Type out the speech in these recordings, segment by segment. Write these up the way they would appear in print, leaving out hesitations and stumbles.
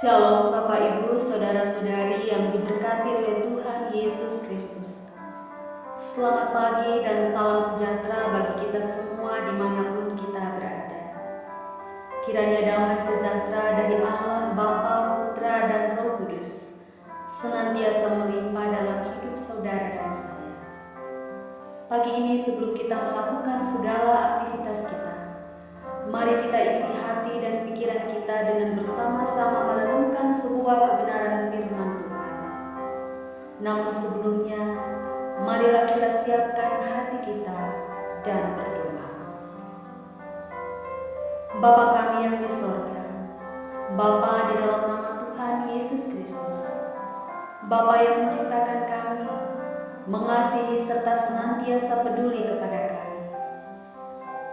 Shalom Bapak Ibu, Saudara-saudari yang diberkati oleh Tuhan Yesus Kristus. Selamat pagi dan salam sejahtera bagi kita semua dimanapun kita berada. Kiranya damai sejahtera dari Allah, Bapa, Putra, dan Roh Kudus senantiasa melimpah dalam hidup saudara dan saya. Pagi ini sebelum kita melakukan segala aktivitas kita, mari kita isi hati dan pikiran kita dengan bersama-sama merenungkan sebuah kebenaran firman Tuhan. Namun sebelumnya, marilah kita siapkan hati kita dan berdoa. Bapa kami yang di sorga, Bapa di dalam nama Tuhan Yesus Kristus, Bapa yang menciptakan kami, mengasihi serta senantiasa peduli kepada kami.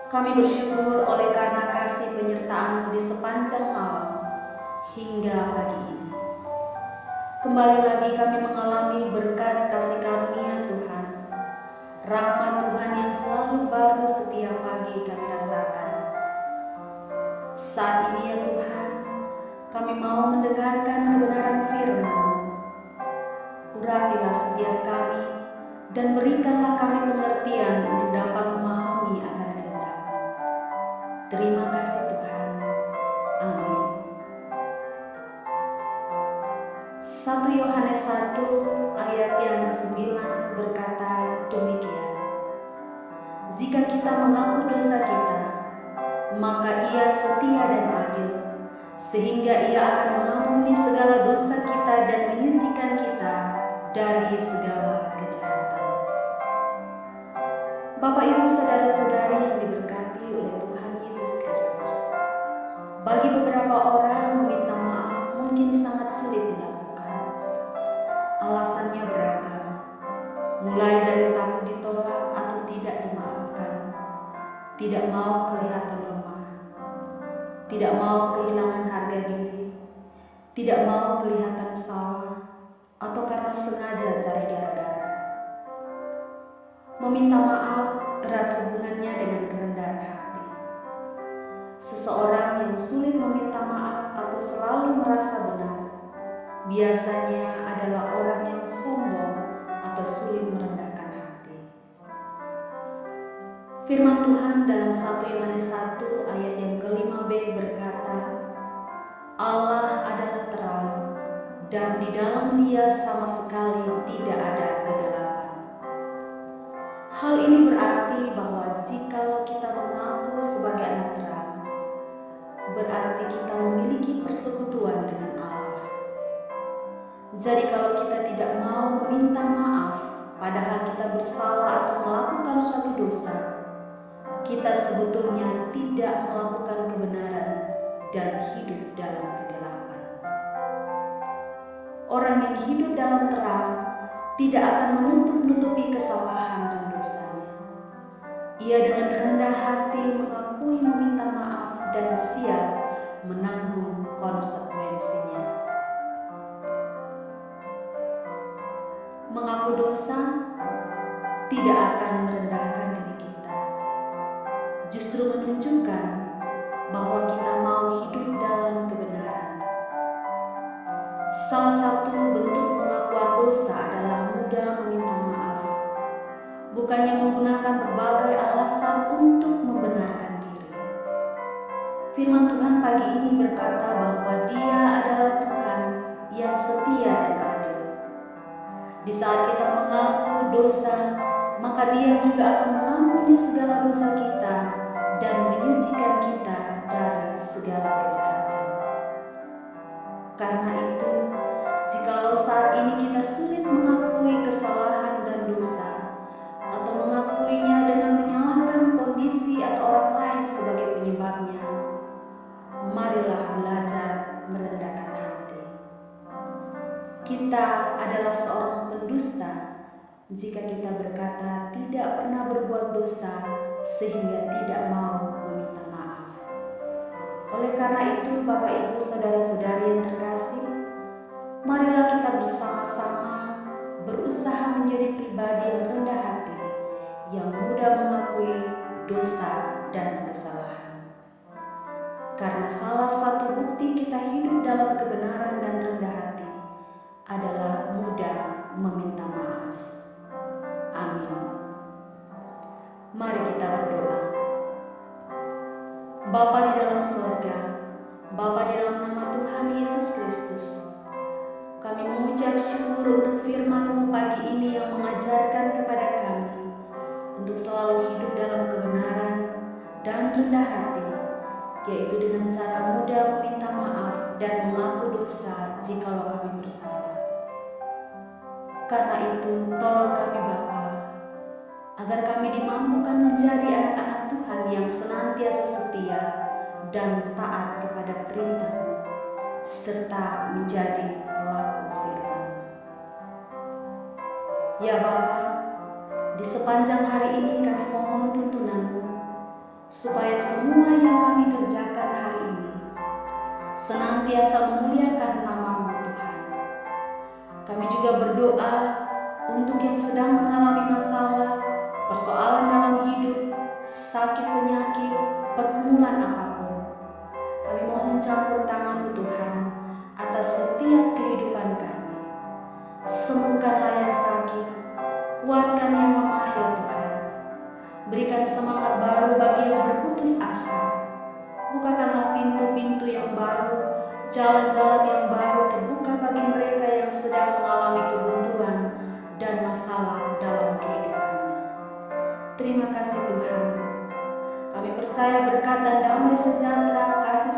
Kami bersyukur oleh karena kasih penyertaan-Mu di sepanjang malam hingga pagi ini. Kembali lagi kami mengalami berkat kasih karunia Tuhan, rahmat Tuhan yang selalu baru setiap pagi kami rasakan. Saat ini ya Tuhan, kami mau mendengarkan kebenaran firman-Mu. Urapilah setiap kami dan berikanlah kami pengertian untuk dapat memahami akan kehendak. Terima kasih Tuhan. Amin. 1 Yohanes 1 ayat yang ke-9 berkata demikian. Jika kita mengaku dosa kita, maka Ia setia dan adil, sehingga Ia akan mengampuni segala dosa kita dan menyucikan kita dari segala kejahatan. Bapak Ibu saudara-saudari yang diberkati oleh Tuhan Yesus Kristus, bagi beberapa orang meminta maaf mungkin sangat sulit dilakukan. Alasannya beragam, mulai dari takut ditolak atau tidak dimaafkan, tidak mau kelihatan lemah, tidak mau kehilangan harga diri, tidak mau kelihatan salah, atau karena sengaja cari gara-gara. Meminta maaf erat hubungannya dengan kerendahan hati. Seseorang yang sulit meminta maaf atau selalu merasa benar, biasanya adalah orang yang sombong atau sulit merendahkan hati. Firman Tuhan dalam 1 Yohanes 1 ayat yang ke-5b berkata, Allah adalah terang, dan di dalam Dia sama sekali tidak ada kegelapan. Hal ini berarti bahwa jikalau kita mengaku sebagai anak terang, berarti kita memiliki persekutuan dengan Allah. Jadi kalau kita tidak mau meminta maaf, padahal kita bersalah atau melakukan suatu dosa, kita sebetulnya tidak melakukan kebenaran dan hidup dalam kegelapan. Orang yang hidup dalam terang tidak akan menutup-nutupi kesalahan dan dosanya. Ia dengan rendah hati mengakui meminta maaf dan siap menanggung konsekuensinya. Mengaku dosa tidak akan merendahkan diri kita, justru menunjukkan bahwa kita mau hidup dalam kebenaran. Salah satu bentuk pengakuan dosa adalah mudah meminta maaf, bukannya menggunakan berbagai alasan untuk membenarkan diri. Firman Tuhan pagi ini berkata bahwa Dia adalah Tuhan yang setia dan adil. Di saat kita mengaku dosa, maka Dia juga akan mengampuni segala dosa kita dan menyucikan kita dari segala kejahatan. Karena itu, jikalau saat ini kita sulit mengakui kesalahan dan dosa, atau mengakuinya dengan menyalahkan kondisi atau orang lain sebagai penyebabnya, marilah belajar merendahkan hati. Kita adalah seorang pendusta jika kita berkata tidak pernah berbuat dosa sehingga tidak mau meminta maaf. Oleh karena itu, Bapak Ibu saudara-saudari yang terkasih, marilah kita bersama-sama berusaha menjadi pribadi yang rendah hati, yang mudah mengakui dosa dan kesalahan. karena salah satu bukti kita hidup dalam kebenaran dan rendah hati adalah mudah meminta maaf. Amin. Mari kita berdoa. Bapa di dalam sorga, Bapa di dalam nama Tuhan Yesus Kristus, kami mengucap syukur untuk firman-Mu pagi ini yang mengajarkan kepada kami untuk selalu hidup dalam kebenaran dan rendah hati, yaitu dengan cara mudah meminta maaf dan mengaku dosa jikalau kami bersalah. Karena itu, tolong kami Bapa, agar kami dimampukan menjadi anak-anak Tuhan yang senantiasa setia dan taat kepada perintah-Mu, serta menjadi pelaku firman. Ya Bapa, di sepanjang hari ini kami mohon tuntunan-Mu, supaya semua yang kami kerjakan hari ini senantiasa memuliakan nama-Mu Tuhan. Kami juga berdoa untuk yang sedang mengalami masalah, persoalan dalam hidup, sakit penyakit, pergumulan apapun. Kami mohon campur tangan-Mu Tuhan atas setiap kehidupan kami. Sembuhkanlah yang sakit, kuatkan yang lemah ya Tuhan. Berikan semangat baru bagi yang berputus asa. Bukakanlah pintu-pintu yang baru, jalan-jalan yang baru terbuka bagi mereka yang sedang mengalami kebuntuan dan masalah dalam kehidupannya. Terima kasih Tuhan. Kami percaya berkat dan damai sejahtera, kasih